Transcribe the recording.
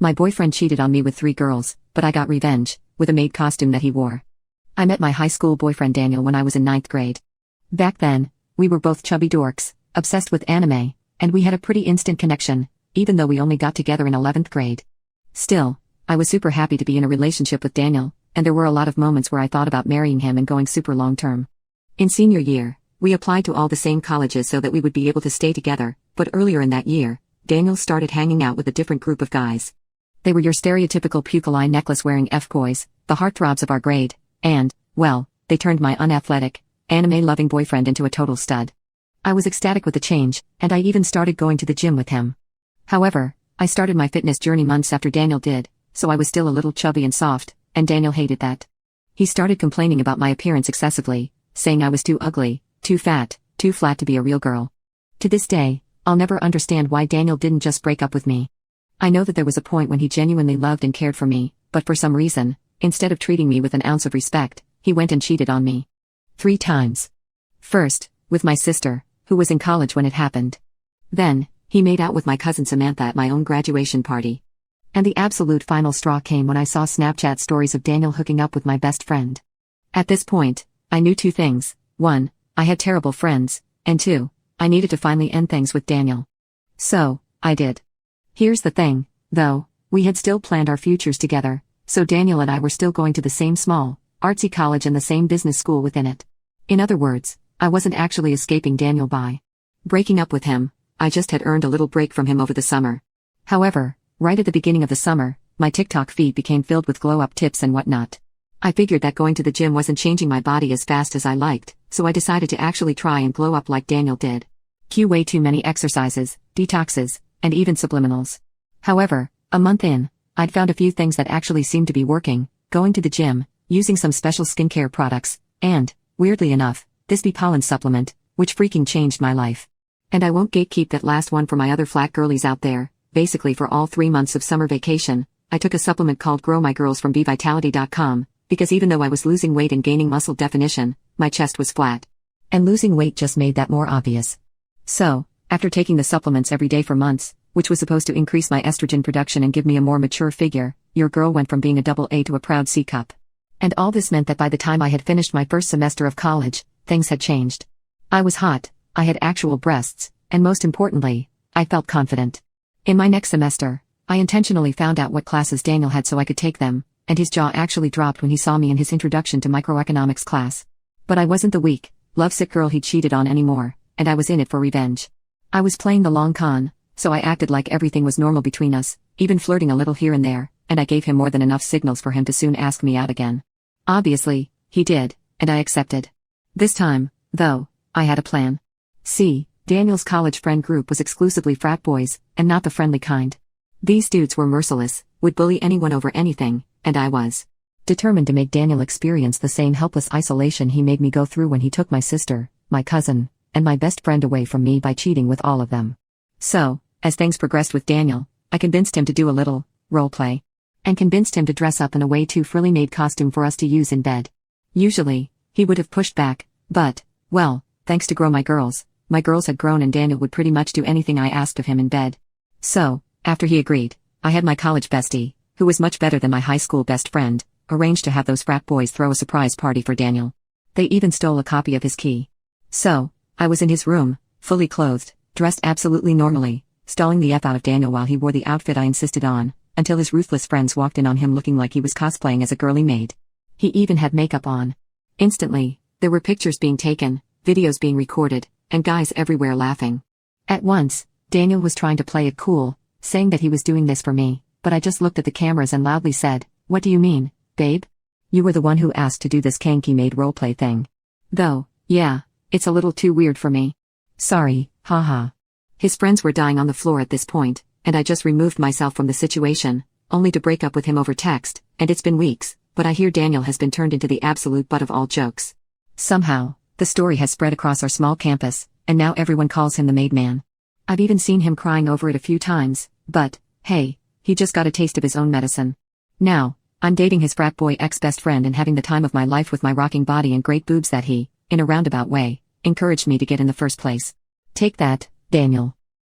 My boyfriend cheated on me with 3 girls, but I got revenge, with a maid costume that he wore. I met my high school boyfriend Daniel when I was in 9th grade. Back then, we were both chubby dorks, obsessed with anime, and we had a pretty instant connection, even though we only got together in 11th grade. Still, I was super happy to be in a relationship with Daniel, and there were a lot of moments where I thought about marrying him and going super long term. In senior year, we applied to all the same colleges so that we would be able to stay together, but earlier in that year, Daniel started hanging out with a different group of guys. They were your stereotypical puke-eye necklace-wearing F-boys, the heartthrobs of our grade, and, well, they turned my unathletic, anime-loving boyfriend into a total stud. I was ecstatic with the change, and I even started going to the gym with him. However, I started my fitness journey months after Daniel did, so I was still a little chubby and soft, and Daniel hated that. He started complaining about my appearance excessively, saying I was too ugly, too fat, too flat to be a real girl. To this day, I'll never understand why Daniel didn't just break up with me. I know that there was a point when he genuinely loved and cared for me, but for some reason, instead of treating me with an ounce of respect, he went and cheated on me. 3 times. First, with my sister, who was in college when it happened. Then, he made out with my cousin Samantha at my own graduation party. And the absolute final straw came when I saw Snapchat stories of Daniel hooking up with my best friend. At this point, I knew 2 things. 1, I had terrible friends, and 2, I needed to finally end things with Daniel. So, I did. Here's the thing, though, we had still planned our futures together, so Daniel and I were still going to the same small, artsy college and the same business school within it. In other words, I wasn't actually escaping Daniel by breaking up with him, I just had earned a little break from him over the summer. However, right at the beginning of the summer, my TikTok feed became filled with glow-up tips and whatnot. I figured that going to the gym wasn't changing my body as fast as I liked, so I decided to actually try and glow up like Daniel did. Cue way too many exercises, detoxes, and even subliminals. However, a month in, I'd found a few things that actually seemed to be working, going to the gym, using some special skincare products, and, weirdly enough, this bee pollen supplement, which freaking changed my life. And I won't gatekeep that last one for my other flat girlies out there. Basically for all 3 months of summer vacation, I took a supplement called Grow My Girls from bevitality.com, because even though I was losing weight and gaining muscle definition, my chest was flat. And losing weight just made that more obvious. So, after taking the supplements every day for months, which was supposed to increase my estrogen production and give me a more mature figure, your girl went from being a double A to a proud C cup. And all this meant that by the time I had finished my first semester of college, things had changed. I was hot, I had actual breasts, and most importantly, I felt confident. In my next semester, I intentionally found out what classes Daniel had so I could take them, and his jaw actually dropped when he saw me in his introduction to microeconomics class. But I wasn't the weak, lovesick girl he cheated on anymore, and I was in it for revenge. I was playing the long con, so I acted like everything was normal between us, even flirting a little here and there, and I gave him more than enough signals for him to soon ask me out again. Obviously, he did, and I accepted. This time, though, I had a plan. See, Daniel's college friend group was exclusively frat boys, and not the friendly kind. These dudes were merciless, would bully anyone over anything, and I was determined to make Daniel experience the same helpless isolation he made me go through when he took my sister, my cousin, and my best friend away from me by cheating with all of them. So, as things progressed with Daniel, I convinced him to do a little role play, and convinced him to dress up in a way too frilly maid costume for us to use in bed. Usually, he would have pushed back, but, well, thanks to Grow My Girls had grown and Daniel would pretty much do anything I asked of him in bed. So, after he agreed, I had my college bestie, who was much better than my high school best friend, arranged to have those frat boys throw a surprise party for Daniel. They even stole a copy of his key. So, I was in his room, fully clothed, dressed absolutely normally, stalling the F out of Daniel while he wore the outfit I insisted on, until his ruthless friends walked in on him looking like he was cosplaying as a girly maid. He even had makeup on. Instantly, there were pictures being taken, videos being recorded, and guys everywhere laughing. At once, Daniel was trying to play it cool, saying that he was doing this for me, but I just looked at the cameras and loudly said, "What do you mean, babe? You were the one who asked to do this kanky maid roleplay thing. Though, yeah, it's a little too weird for me. Sorry, haha." His friends were dying on the floor at this point, and I just removed myself from the situation, only to break up with him over text, and it's been weeks, but I hear Daniel has been turned into the absolute butt of all jokes. Somehow, the story has spread across our small campus, and now everyone calls him the maid man. I've even seen him crying over it a few times, but, hey, he just got a taste of his own medicine. Now, I'm dating his frat boy ex-best friend and having the time of my life with my rocking body and great boobs that he, in a roundabout way, encouraged me to get in the first place. Take that, Daniel.